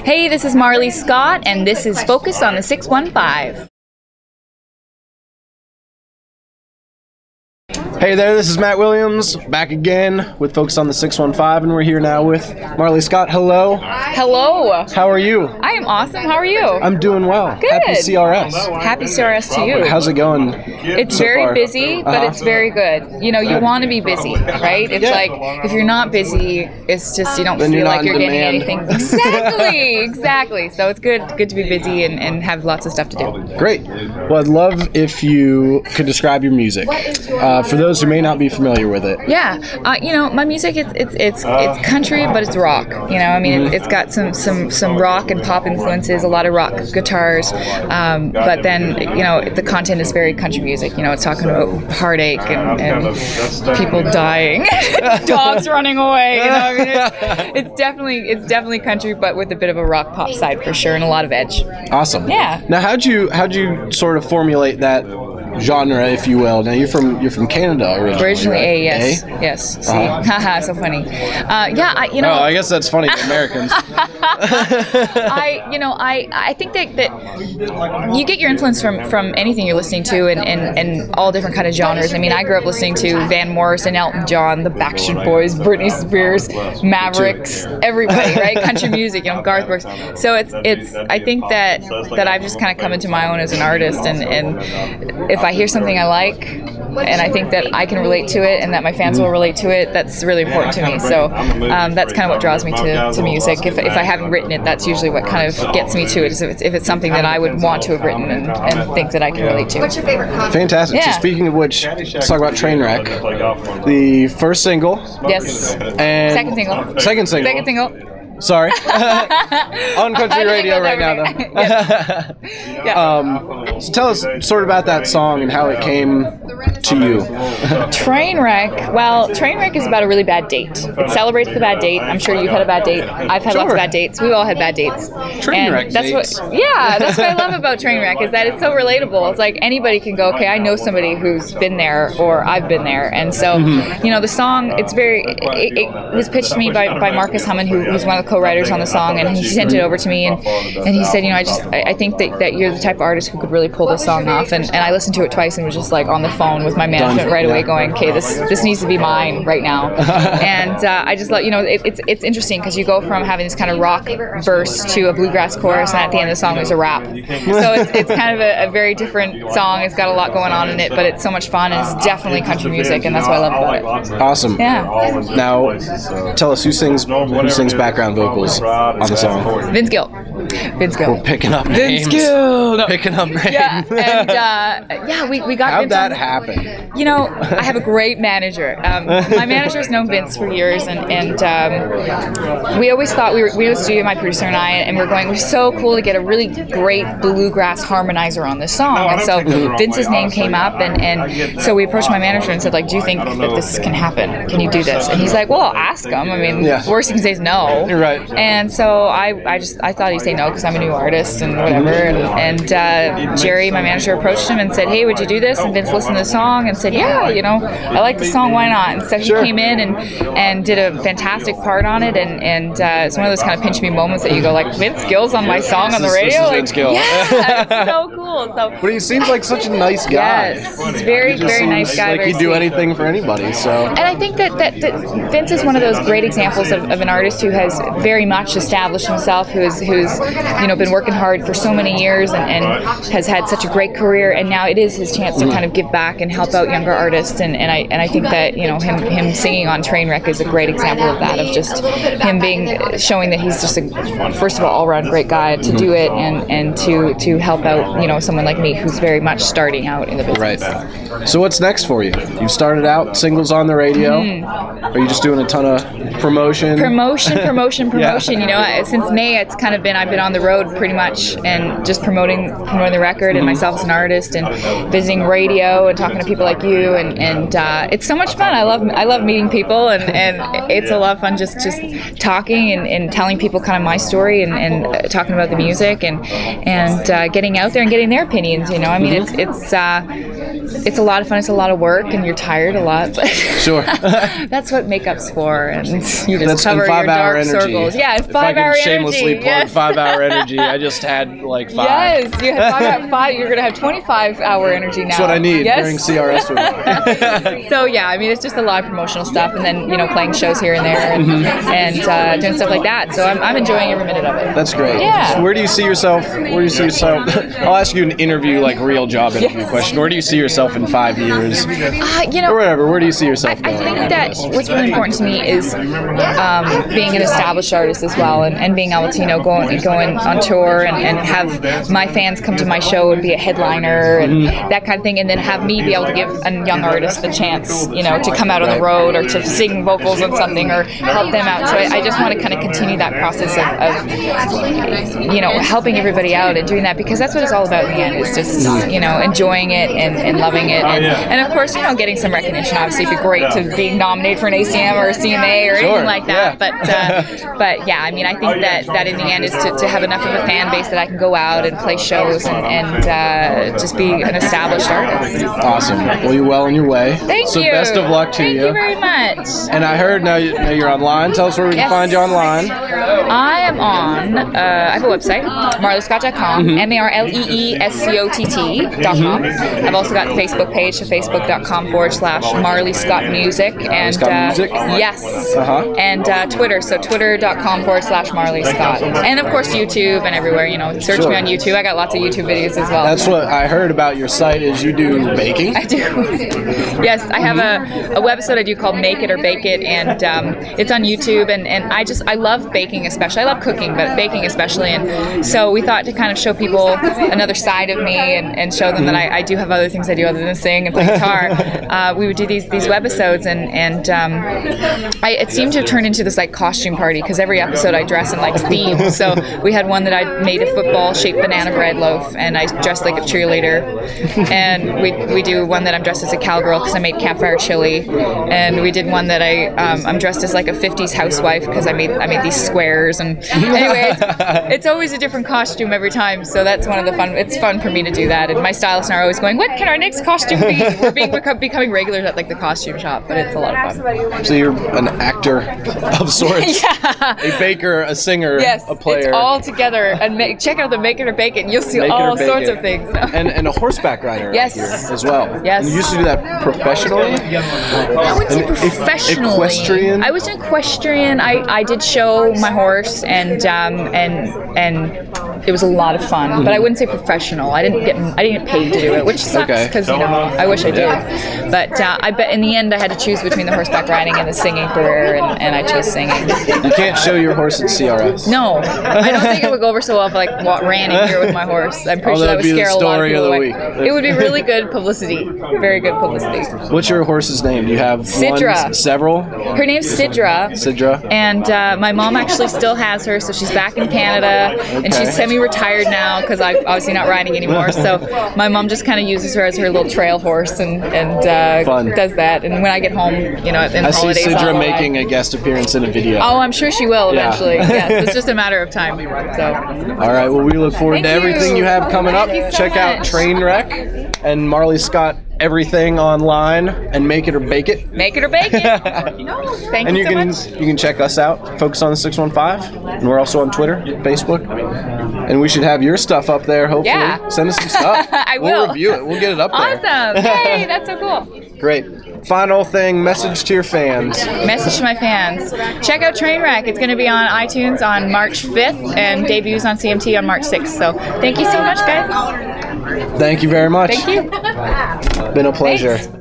Hey, this is Marlee Scott, and this is Focus on the 615. Hey there, this is Matt Williams, back again with Focus on the 615, and we're here now with Marlee Scott. Hello. Hello. How are you? I am awesome. How are you? I'm doing well. Good. Happy CRS. Happy CRS to you. How's it going? It's so very far? busy, but it's very good. You know, you want to be busy, right? It's like, if you're not busy, it's just, you don't Then feel you're like not you're in getting demand. anything. Exactly. So it's good to be busy and have lots of stuff to do. Great. Well, I'd love if you could describe your music. For those who may not be familiar with it. Yeah, you know, my music it's country, but it's rock. You know, I mean, it's got some rock and pop influences, a lot of rock guitars, but then you know the content is very country music. You know, it's talking about heartache and people dying, dogs running away. You know, I mean, it's definitely country, but with a bit of a rock pop side for sure, and a lot of edge. Awesome. Yeah. Now, how'd you sort of formulate that genre, if you will? Now you're from Canada originally, right? Yes. Yes. See, haha, so funny. Yeah, I guess that's funny to Americans. I think that you get your influence from anything you're listening to and all different kind of genres. I mean, I grew up listening to Van Morrison, Elton John, the Backstreet Boys, Britney Spears, Mavericks, everybody, right? Country music, you know, Garth Brooks. So it's I think that I've just kind of come into my own as an artist, and if I hear something I like, and I think that I can relate to it and that my fans will relate to it, that's really important to me. So that's kind of what draws me to music. If I haven't written it, that's usually what kind of gets me to it, is if it's something that I would want to have written and think that I can relate to. What's your favorite coffee? Fantastic. Yeah. So speaking of which, let's talk about Trainwreck. The first single. Yes. And Second single. Second single. Second single. Sorry. On country radio right now, though. Yeah. So tell us sort of about that song and how it came to you. Trainwreck. Well, Trainwreck is about a really bad date. It celebrates the bad date. I'm sure you've had a bad date. I've had lots of bad dates. We've all had bad dates. Trainwreck and that's dates. that's what I love about Trainwreck, is that it's so relatable. It's like anybody can go, okay, I know somebody who's been there, or I've been there. And so, you know, the song, it was pitched to me by Marcus Hummin, who's one of the co-writers on the song, and he sent it over to me, and he said, you know, I think that you're the type of artist who could really pull this song off, and I listened to it twice and was just like on the phone with my management right away going, okay, this needs to be mine right now. And I just thought, you know, it's interesting because you go from having this kind of rock verse to a bluegrass chorus, and at the end of the song there's a rap. So it's kind of a very different song. It's got a lot going on in it, but it's so much fun, and it's definitely country music, and that's what I love about it. Awesome. Yeah. Now, tell us who sings background vocals on the song. Vince Gill. We're picking up names. Vince Gill. No. Picking up names. Yeah, and we got How'd Vince that on. happen? You know, I have a great manager. My manager's known Vince for years, and we always thought we were in the studio, my producer and I, and we're going, it was so cool to get a really great bluegrass harmonizer on this song. And so Vince's name came up, and so we approached my manager and said, like, do you think that this can happen? Can you do this? And he's like, well, I'll ask him. I mean, worst he can say is no. You're right. And so I thought he'd say no because I'm a new artist and whatever. And Jerry, my manager, approached him and said, hey, would you do this? And Vince listened to the song and said, yeah, you know, I like the song, why not? And so he came in and did a fantastic part on it, and it's one of those kind of pinch me moments that you go, like, Vince Gill's on my song on the radio? This is Vince Gill. Yeah, it's so cool. So, but he seems like such a nice guy. Yes, he's very nice guy. Like he'd do anything for anybody. So. And I think that Vince is one of those great examples of an artist who has very much established himself, who's you know, been working hard for so many years and has had such a great career, and now it is his chance to kind of give back and help out younger artists, and I think that, you know, him singing on Trainwreck is a great example of that, of just him showing that he's just first of all around great guy to do it, and to help out, you know, someone like me who's very much starting out in the business. Right. So what's next for you? You've started out singles on the radio. Are you just doing a ton of promotion? Promotion. You know, since May, it's kind of been, I've been on the road pretty much, and just promoting the record and myself as an artist, and visiting radio and talking talking to people like you, and it's so much fun. I love meeting people, and it's a lot of fun just talking and telling people kind of my story and talking about the music and getting out there and getting their opinions. You know, I mean, it's a lot of fun. It's a lot of work, and you're tired a lot. But Sure. that's what makeup's for, and you just cover your dark circles. Yeah, and 5 hour energy. Shamelessly plug Yes. 5 hour energy. I just had like 5. Yes, you had 5. You're gonna have 25 hour energy now. That's what I need Yes. during CRS week. So yeah, I mean, it's just a lot of promotional stuff, and then playing shows here and there, and doing stuff like that. So I'm enjoying every minute of it. That's great. Yeah. So where do you see yourself? I'll ask you an interview, like real job interview question. Where do you see yourself in 5 years? Or whatever. Where do you see yourself going? I think that what's really important to me is being an established artist as well, and being able to going on tour and have my fans come to my show and be a headliner and that kind of thing, and then have me be able to give a young artist the chance, to come out on the road or to sing vocals on something or help them out. So I just want to kind of continue that process of helping everybody out and doing that, because that's what it's all about in the end. Is just enjoying it and loving it, and of course getting some recognition. Obviously, it'd be great to be nominated for an ACM or a CMA or anything like that. Yeah. But yeah, I mean, I think that in the end is to have enough of a fan base that I can go out and play shows and just be an established artist. Awesome. Well, you're well on your way. Thank you. So best of luck to you. Thank you very much. And I heard now you're online. Tell us where we can find you online. I am on, I have a website, marleescott.com, MarleeScott.com. I've also got a Facebook page, so facebook.com/Marlee Scott Music. And, Music? Yes. Uh-huh. And Twitter, so twitter.com/Marlee Scott. And of course YouTube and everywhere, search me on YouTube. I got lots of YouTube videos as well. That's what I heard about your site is you do baking. I do. Yes, I have a website I do called Make It or Bake It, and it's on YouTube, and I love baking especially. I love cooking, but baking especially, and so we thought to kind of show people another side of me and show them that I do have other things I do other than sing and play guitar. We would do these webisodes, and it seemed to have turned into this like costume party, because every episode I dress in like themes. So we had one that I made a football-shaped banana bread loaf, and I dressed like a cheerleader, and we do one that I'm dressed as a cowgirl because I made campfire chili, and we did one that I'm dressed as like a 50s housewife because I made these squares, and anyways, it's always a different costume every time, so that's one of the fun. It's fun for me to do that, and my stylists are always going, "What can our next costume be?" We're becoming regulars at like the costume shop, but it's a lot of fun. So you're an actor of sorts. Yeah. A baker, a singer, yes, a player. It's all together, and check out the Make It or Bake It, and you'll see all sorts of things. and a horseback rider yes. here as well. Yes. And you used to do that professionally? I wouldn't say professionally. Equestrian? I was an equestrian. I did show my horse, and it was a lot of fun. But I wouldn't say professional. I didn't get paid to do it, which sucks because I wish I did. But I bet in the end I had to choose between the horseback riding and the singing career, and I chose singing. You can't show your horse at CRS. No, I don't think it would go over so well if I ran in here with my horse. I'm pretty sure that would scare a lot of people away. It would be really good publicity. Very good publicity. What's your horse's name? Do you have Sidra. One, several? Her name's Sidra. Sidra. And my mom actually still has her, so she's back in Canada, and she's semi-retired now because I'm obviously not riding anymore. So my mom just kind of uses her as her little trail horse and does that. And when I get home, in the holidays, I see Sidra making a guest appearance in a video. Oh, I'm sure she will eventually. Yes, it's just a matter of time. So. All right. Well, we look forward to everything you have coming up. Thank you so Check out much. Trainwreck and Marlee Scott. Everything online and Make It or Bake It. Make It or Bake It. Thank and you so much. You can check us out, Focus on the 615, and we're also on Twitter, Facebook, and we should have your stuff up there. Hopefully, send us some stuff. We'll review it. We'll get it up there. Awesome! Yay! That's so cool. Great. Final thing, message to your fans. Message to my fans. Check out Trainwreck. It's going to be on iTunes on March 5th and debuts on CMT on March 6th. So thank you so much, guys. Thank you very much. Thank you. Been a pleasure. Thanks.